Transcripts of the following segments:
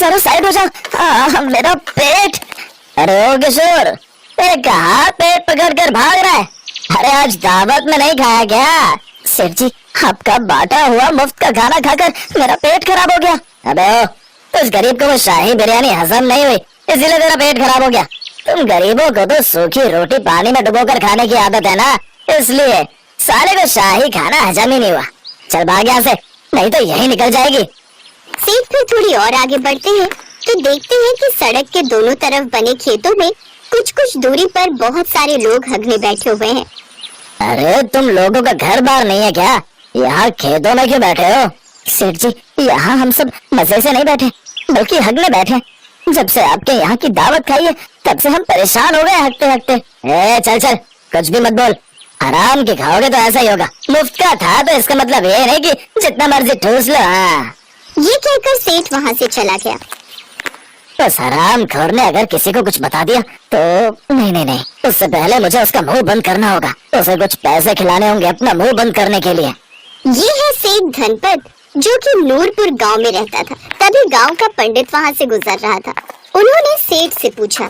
सारों साइड हो जाओ। मेरा पेट। अरे ओ किशोर, तेरे कहाँ पेट पकड़ कर भाग रहा है? अरे आज दावत में नहीं खाया क्या? सेठ जी, आपका बांटा हुआ मुफ्त का खाना खाकर मेरा पेट खराब हो गया। अबे ओ, उस गरीब को वो शाही बिरयानी हजम नहीं हुई, इसीलिए तेरा पेट खराब हो गया। तुम गरीबों को तो सूखी रोटी पानी में डुबोकर खाने की आदत है ना, इसलिए साले को शाही खाना हजम ही नहीं हुआ। चल भाग यहाँ से, नहीं तो यही निकल जाएगी। सेठ फिर थोड़ी और आगे बढ़ते हैं तो देखते हैं कि सड़क के दोनों तरफ बने खेतों में कुछ कुछ दूरी पर बहुत सारे लोग हगने बैठे हुए हैं। अरे तुम लोगों का घर बार नहीं है क्या? यहाँ खेतों में क्यों बैठे हो? सेठ जी, यहाँ हम सब मजे से नहीं बैठे, बल्कि हगने बैठे। जब से आपके यहाँ की दावत खाई है, तब से हम परेशान हो गए हगते हगते। चल चल, कुछ भी मत बोल। हराम की खाओगे तो ऐसा ही होगा। मुफ्त का था तो इसका मतलब ये नहीं कि जितना मर्जी ठूस लो। हाँ, ये कहकर सेठ वहाँ से चला गया। बस हराम खोर ने अगर किसी को कुछ बता दिया तो नहीं नहीं नहीं, उससे पहले मुझे उसका मुंह बंद करना होगा। उसे कुछ पैसे खिलाने होंगे अपना मुंह बंद करने के लिए। ये है सेठ धनपत, जो कि नूरपुर गांव में रहता था। तभी गांव का पंडित वहाँ से गुजर रहा था। उन्होंने सेठ से पूछा,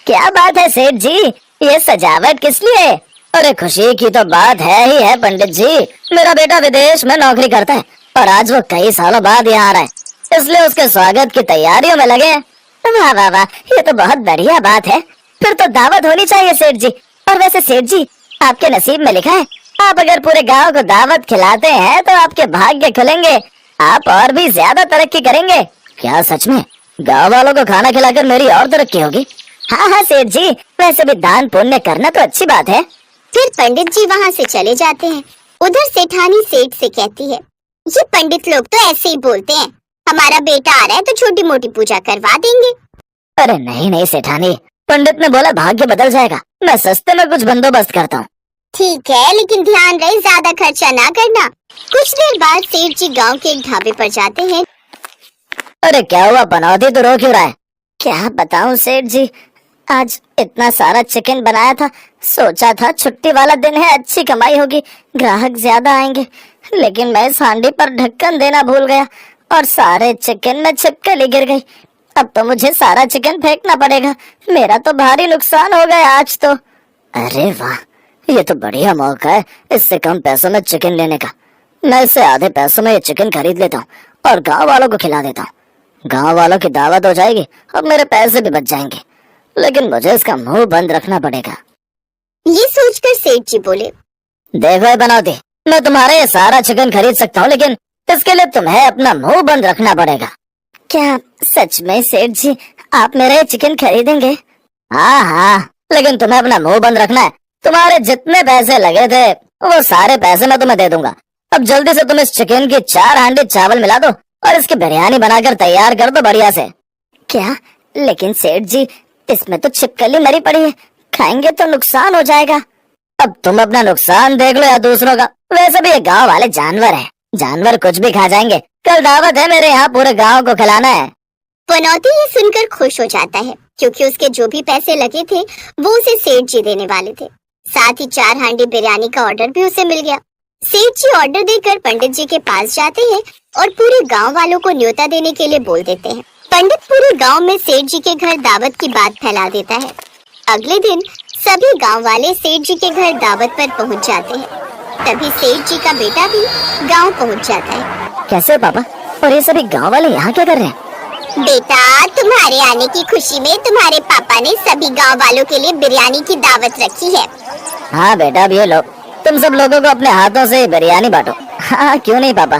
क्या बात है सेठ जी, ये सजावट किस लिए? अरे खुशी की तो बात है ही है पंडित जी। मेरा बेटा विदेश में नौकरी करता है और आज वो कई सालों बाद यहाँ आ रहा है, इसलिए उसके स्वागत की तैयारियों में लगे हैं। वाह वाह वाह, ये तो बहुत बढ़िया बात है। फिर तो दावत होनी चाहिए सेठ जी। और वैसे सेठ जी, आपके नसीब में लिखा है, आप अगर पूरे गांव को दावत खिलाते हैं तो आपके भाग्य खुलेंगे, आप और भी ज्यादा तरक्की करेंगे। क्या सच में? गांव वालों को खाना खिलाकर मेरी और तरक्की होगी? हाँ हाँ सेठ जी, वैसे भी दान पुण्य करना तो अच्छी बात है। फिर पंडित जी वहाँ से चले जाते हैं। उधर सेठानी सेठ से कहती है, ये पंडित लोग तो ऐसे ही बोलते हैं, हमारा बेटा आ रहा है तो छोटी मोटी पूजा करवा देंगे। अरे नहीं नहीं सेठानी, पंडित ने बोला भाग्य बदल जाएगा, मैं सस्ते में कुछ बंदोबस्त करता हूँ। ठीक है, लेकिन ध्यान रहे ज्यादा खर्चा ना करना। कुछ देर बाद सेठ जी गांव के एक ढाबे पर जाते हैं। अरे क्या हुआ, बनौती तो रो क्यों रहा है? क्या बताऊं सेठ जी, आज इतना सारा चिकन बनाया था, सोचा था छुट्टी वाला दिन है, अच्छी कमाई होगी, ग्राहक ज्यादा आएंगे, लेकिन मैं इस हांडी पर ढक्कन देना भूल गया और सारे चिकन में छिपकली गिर गई। अब तो मुझे सारा चिकन फेंकना पड़ेगा, मेरा तो भारी नुकसान हो गया आज तो। अरे वाह, ये तो बढ़िया मौका है इससे कम पैसों में चिकन लेने का। मैं इससे आधे पैसों में ये चिकन खरीद लेता हूँ और गांव वालों को खिला देता हूँ। गांव वालों की दावत हो जाएगी और मेरे पैसे भी बच जाएंगे, लेकिन मुझे इसका मुंह बंद रखना पड़ेगा। ये सोचकर सेठ जी बोले, देखो बनौती, मैं तुम्हारे ये सारा चिकन खरीद सकता हूँ, लेकिन इसके लिए तुम्हें अपना मुंह बंद रखना पड़ेगा। क्या सच में सेठ जी, आप मेरा चिकन खरीदेंगे? हाँ हाँ, लेकिन तुम्हें अपना मुंह बंद रखना है। तुम्हारे जितने पैसे लगे थे वो सारे पैसे मैं तुम्हें दे दूंगा। अब जल्दी से तुम इस चिकन की 4 हांडी चावल मिला दो और इसकी बिरयानी बनाकर तैयार कर दो बढ़िया से। क्या? लेकिन सेठ जी, इसमें तो छिपकली मरी पड़ी है, खाएंगे तो नुकसान हो जाएगा। अब तुम अपना नुकसान देख लो या दूसरों का, वैसे भी ये गांव वाले जानवर हैं, जानवर कुछ भी खा जाएंगे। कल दावत है मेरे यहाँ, पूरे गांव को खिलाना है। पनौती ये सुनकर खुश हो जाता है, क्योंकि उसके जो भी पैसे लगे थे वो उसे सेठ जी देने वाले थे। साथ ही 4 हांडी बिरयानी का ऑर्डर भी उसे मिल गया। सेठ जी ऑर्डर देकर पंडित जी के पास जाते हैं और पूरे गांव वालों को न्योता देने के लिए बोल देते हैं। पंडित पूरे गांव में सेठ जी के घर दावत की बात फैला देता है। अगले दिन सभी गांव वाले सेठ जी के घर दावत पर पहुंच जाते हैं। तभी सेठ जी का बेटा भी गांव पहुंच जाता है। कैसे पापा, और ये सभी गांव वाले यहाँ क्या कर रहे हैं? बेटा, तुम्हारे आने की खुशी में तुम्हारे पापा ने सभी गांव वालों के लिए बिरयानी की दावत रखी है। हाँ बेटा, अब ये लो, तुम सब लोगों को अपने हाथों से बिरयानी बांटो। हाँ क्यों नहीं पापा।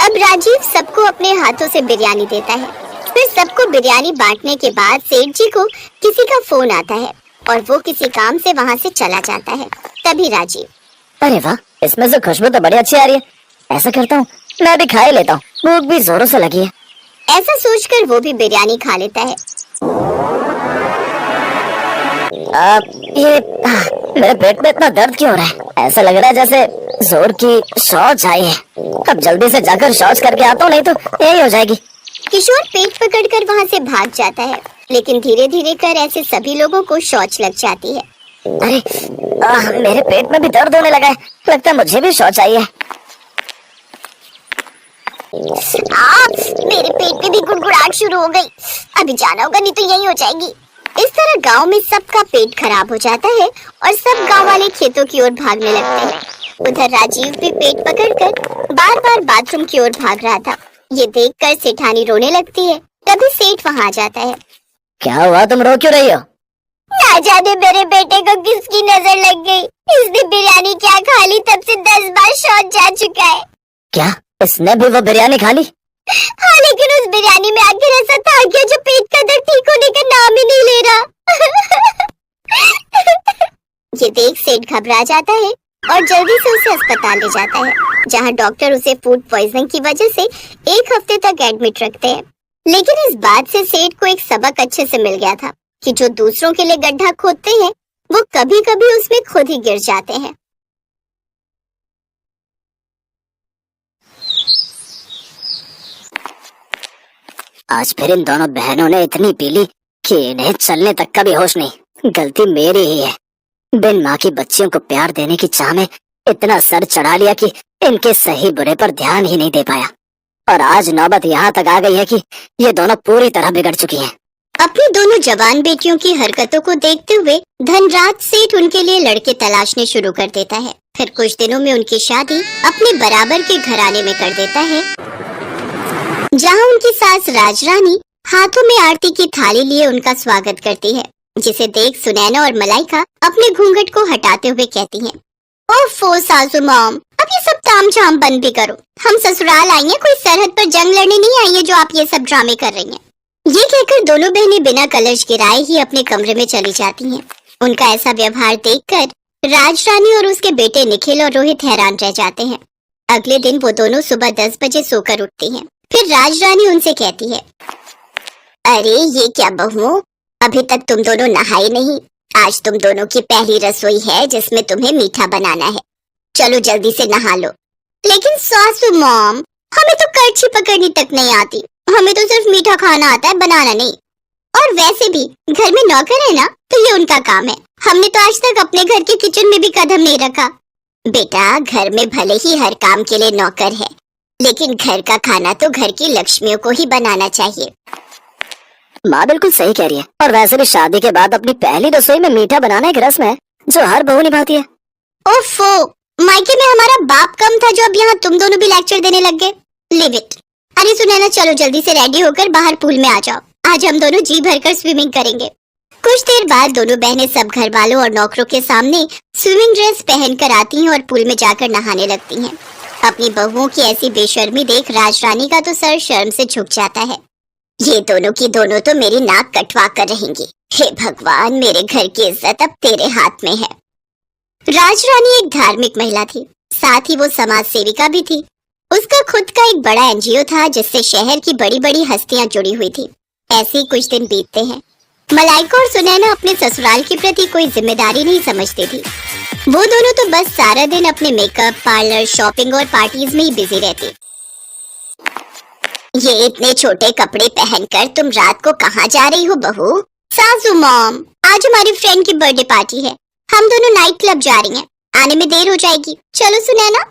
अब राजीव सबको अपने हाथों से बिरयानी देता है। फिर सबको बिरयानी बांटने के बाद सेठ जी को किसी का फोन आता है और वो किसी काम से वहाँ से चला जाता है। तभी राजीव, अरे वाह, इसमें से खुशबू तो बड़ी अच्छी आ रही है। ऐसा करता हूँ, मैं भी खा ही लेता हूँ, भूख भी जोरों से लगी है। ऐसा सोचकर वो भी बिरयानी खा लेता है। मेरे पेट में इतना दर्द क्यों हो रहा है? ऐसा लग रहा है जैसे जोर की शौच आई है। अब जल्दी से जाकर शौच करके आता हूँ, नहीं तो यही हो जाएगी। किशोर पेट पकड़कर वहाँ से भाग जाता है, लेकिन धीरे धीरे कर ऐसे सभी लोगों को शौच लग जाती है। अरे मेरे पेट में भी दर्द होने लगा है, लगता है मुझे भी शौच आई है। मेरे पेट में भी गुड़गुड़ाहट शुरू हो गई। अभी जाना होगा, नहीं तो यही हो जाएगी। इस तरह गांव में सबका पेट खराब हो जाता है और सब गांव वाले खेतों की ओर भागने लगते हैं। उधर राजीव भी पेट पकड़कर बार बार बाथरूम की ओर भाग रहा था। ये देखकर सेठानी रोने लगती है। तभी सेठ वहां आ जाता है। क्या हुआ, तुम रो क्यों रही हो? ना जाने मेरे बेटे को किसकी नजर लग गई। इसने बिरयानी क्या खा ली, तब से 10 बार शौच जा चुका है। क्या इसने भी वो बिरयानी खा ली? हाँ, लेकिन उस बिरयानी में आखिर ऐसा था क्या जो पेट का दर्द ठीक होने का नाम ही नहीं ले रहा। ये देख सेठ घबरा जाता है और जल्दी से उसे अस्पताल ले जाता है, जहाँ डॉक्टर उसे फूड पॉइजनिंग की वजह से 1 हफ्ते तक एडमिट रखते हैं। लेकिन इस बात से सेठ को एक सबक अच्छे से मिल गया था कि जो दूसरों के लिए गड्ढा खोदते हैं वो कभी कभी उसमें खुद ही गिर जाते हैं। आज फिर इन दोनों बहनों ने इतनी पी ली कि इन्हें चलने तक का भी होश नहीं। गलती मेरी ही है। बिन माँ की बच्चियों को प्यार देने की चाह में इतना सर चढ़ा लिया कि इनके सही बुरे पर ध्यान ही नहीं दे पाया। और आज नौबत यहाँ तक आ गई है कि ये दोनों पूरी तरह बिगड़ चुकी हैं। अपनी दोनों जवान बेटियों की हरकतों को देखते हुए धनराज सेठ उनके लिए लड़के तलाशने शुरू कर देता है। फिर कुछ दिनों में उनकी शादी अपने बराबर के घराने में कर देता है, जहाँ उनकी सास राजरानी हाथों में आरती की थाली लिए उनका स्वागत करती है, जिसे देख सुनैना और मलाइका अपने घूंघट को हटाते हुए कहती हैं, ओफो सासू मॉम, अब ये सब ताम झाम बंद भी करो। हम ससुराल आई हैं, कोई सरहद पर जंग लड़ने नहीं आई है जो आप ये सब ड्रामे कर रही हैं। ये कहकर दोनों बहनें बिना कलश गिराए ही अपने कमरे में चली जाती हैं। उनका ऐसा व्यवहार देखकर राजरानी और उसके बेटे निखिल और रोहित हैरान रह जाते हैं। अगले दिन वो दोनों सुबह 10 बजे सोकर उठती हैं। फिर राजरानी उनसे कहती है, अरे ये क्या बहू, अभी तक तुम दोनों नहाए नहीं। आज तुम दोनों की पहली रसोई है जिसमें तुम्हें मीठा बनाना है। चलो जल्दी से नहा लो। लेकिन सासू मॉम, हमें तो कड़छी पकड़नी तक नहीं आती। हमें तो सिर्फ मीठा खाना आता है, बनाना नहीं। और वैसे भी घर में नौकर है ना, तो ये उनका काम है। हमने तो आज तक अपने घर के किचन में भी कदम नहीं रखा। बेटा, घर में भले ही हर काम के लिए नौकर है, लेकिन घर का खाना तो घर की लक्ष्मियों को ही बनाना चाहिए। माँ बिल्कुल सही कह रही है। और वैसे भी शादी के बाद अपनी पहली रसोई में मीठा बनाना एक रस्म है जो हर बहू निभाती है। ओफो, मायके में हमारा बाप कम था जो अब यहाँ तुम दोनों भी लेक्चर देने लग गए। Live it. अरे सुनैना, चलो जल्दी से रेडी होकर बाहर पूल में आ जाओ। आज हम दोनों जी भरकर स्विमिंग करेंगे। कुछ देर बाद दोनों बहनें सब घर वालों और नौकरों के सामने स्विमिंग ड्रेस पहनकर आती हैं और पूल में जाकर नहाने लगती हैं। अपनी बहुओं की ऐसी बेशर्मी देख राजरानी का तो सर शर्म से झुक जाता है। ये दोनों की दोनों तो मेरी नाक कटवा कर रहेंगी। हे भगवान, मेरे घर की इज्जत अब तेरे हाथ में है। राजरानी एक धार्मिक महिला थी, साथ ही वो समाज सेविका भी थी। उसका खुद का एक बड़ा एनजीओ था जिससे शहर की बड़ी बड़ी हस्तियां जुड़ी हुई थी। ऐसे ही कुछ दिन बीतते हैं। मलाइका और सुनैना अपने ससुराल के प्रति कोई जिम्मेदारी नहीं समझती थी। वो दोनों तो बस सारा दिन अपने मेकअप, पार्लर, शॉपिंग और पार्टीज में ही बिजी रहती। ये इतने छोटे कपड़े पहनकर तुम रात को कहाँ जा रही हो बहू? सासू मॉम, आज हमारी फ्रेंड की बर्थडे पार्टी है। हम दोनों नाइट क्लब जा रही हैं। आने में देर हो जाएगी। चलो सुनैना।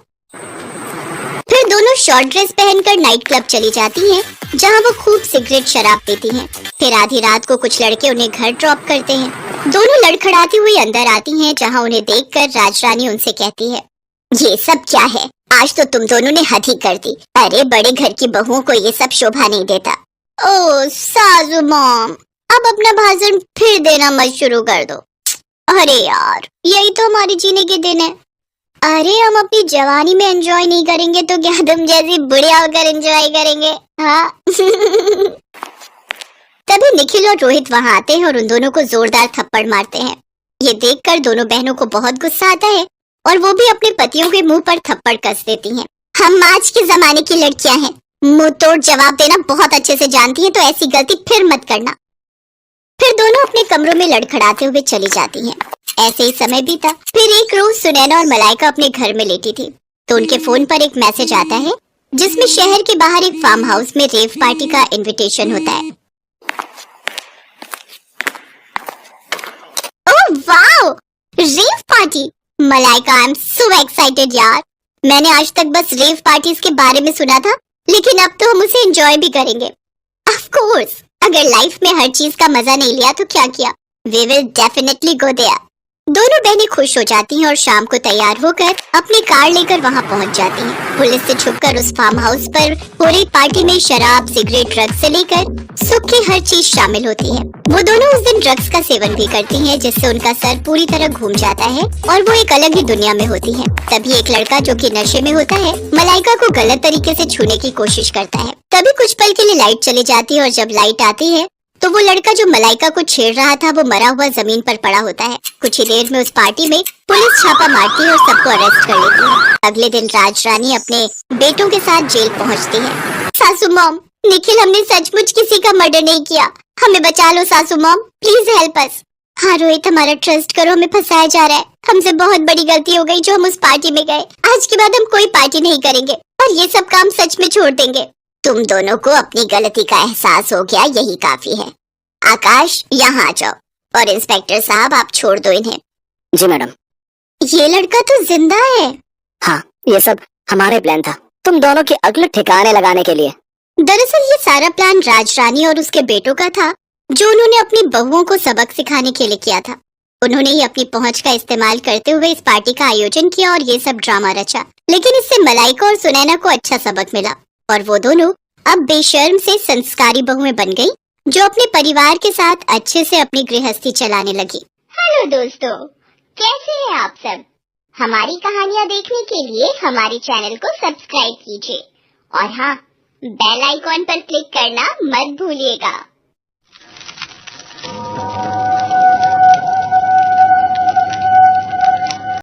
फिर दोनों शॉर्ट ड्रेस पहनकर नाइट क्लब चली जाती हैं, जहां वो खूब सिगरेट शराब पीती हैं। फिर आधी रात को कुछ लड़के उन्हें घर ड्रॉप करते हैं। दोनों लड़खड़ाती हुई अंदर आती हैं, जहां उन्हें देखकर राजरानी उनसे कहती है, ये सब क्या है? आज तो तुम दोनों ने हद ही कर दी। अरे बड़े घर की बहुओं को ये सब शोभा नहीं देता। ओ सासू मॉम, अब अपना भाषण फिर देना मत शुरू कर दो। अरे यार, यही तो हमारी जीने के दिन है। अरे हम अपनी जवानी में एंजॉय नहीं करेंगे तो क्या तुम जैसी बुढ़िया होकर एंजॉय करेंगे? हाँ। तभी निखिल और रोहित वहां आते हैं और उन दोनों को जोरदार थप्पड़ मारते हैं। ये देखकर दोनों बहनों को बहुत गुस्सा आता है और वो भी अपने पतियों के मुंह पर थप्पड़ कस देती हैं। हम आज के जमाने की लड़कियां हैं, मुंह तोड़ जवाब देना बहुत अच्छे से जानती हैं, तो ऐसी गलती फिर मत करना। फिर दोनों अपने कमरों में लड़खड़ाते हुए चली जाती हैं। ऐसे ही समय बीता। फिर एक रोज सुनैना और मलाइका अपने घर में लेटी थी, तो उनके फोन पर एक मैसेज आता है जिसमें शहर के बाहर एक फार्म हाउस में रेव पार्टी का इनविटेशन होता है। Oh wow, rave party! Malaika, I am so excited यार। मैंने आज तक बस रेव पार्टीज के बारे में सुना था, लेकिन अब तो हम उसे एंजॉय भी करेंगे। ऑफ कोर्स, अगर लाइफ में हर चीज का मजा नहीं लिया तो क्या किया? We will definitely go there. दोनों बहनें खुश हो जाती हैं और शाम को तैयार होकर अपनी कार लेकर वहां पहुंच जाती हैं। पुलिस से छुपकर उस फार्म हाउस पर हो रही पार्टी में शराब, सिगरेट, ड्रग्स से लेकर सुख की हर चीज शामिल होती है। वो दोनों उस दिन ड्रग्स का सेवन भी करती हैं, जिससे उनका सर पूरी तरह घूम जाता है और वो एक अलग ही दुनिया में होती है। तभी एक लड़का जो कि नशे में होता है, मलाइका को गलत तरीके से छूने की कोशिश करता है। तभी कुछ पल के लिए लाइट चली जाती है और जब लाइट आती है तो वो लड़का जो मलाइका को छेड़ रहा था वो मरा हुआ जमीन पर पड़ा होता है। कुछ ही देर में उस पार्टी में पुलिस छापा मारती है और सबको अरेस्ट कर लेती है। अगले दिन राज रानी अपने बेटों के साथ जेल पहुंचती है। सासू मॉम, निखिल, हमने सचमुच किसी का मर्डर नहीं किया, हमें बचा लो सासू मॉम, प्लीज हेल्प अस। हाँ रोहित, हमारा ट्रस्ट करो, हमें फंसाया जा रहा है। हमसे बहुत बड़ी गलती हो गई जो हम उस पार्टी में गए। आज के बाद हम कोई पार्टी नहीं करेंगे और ये सब काम सच में छोड़ देंगे। तुम दोनों को अपनी गलती का एहसास हो गया, यही काफी है। आकाश, यहाँ आ जाओ। और इंस्पेक्टर साहब, आप छोड़ दो इन्हें। जी मैडम। ये लड़का तो जिंदा है। हाँ, ये सब हमारे प्लान था, तुम दोनों की अक्ल ठिकाने लगाने के लिए। दरअसल ये सारा प्लान राज रानी और उसके बेटों का था, जो उन्होंने अपनी बहुओं को सबक सिखाने के लिए किया था। उन्होंने ही अपनी पहुंच का इस्तेमाल करते हुए इस पार्टी का आयोजन किया और ये सब ड्रामा रचा। लेकिन इससे मलाइका और सुनैना को अच्छा सबक मिला और वो दोनों अब बेशर्म से संस्कारी बहुएं बन गई, जो अपने परिवार के साथ अच्छे से अपनी गृहस्थी चलाने लगी। हेलो दोस्तों, कैसे हैं आप सब? हमारी कहानियाँ देखने के लिए हमारे चैनल को सब्सक्राइब कीजिए और हाँ, बेल आइकॉन पर क्लिक करना मत भूलिएगा।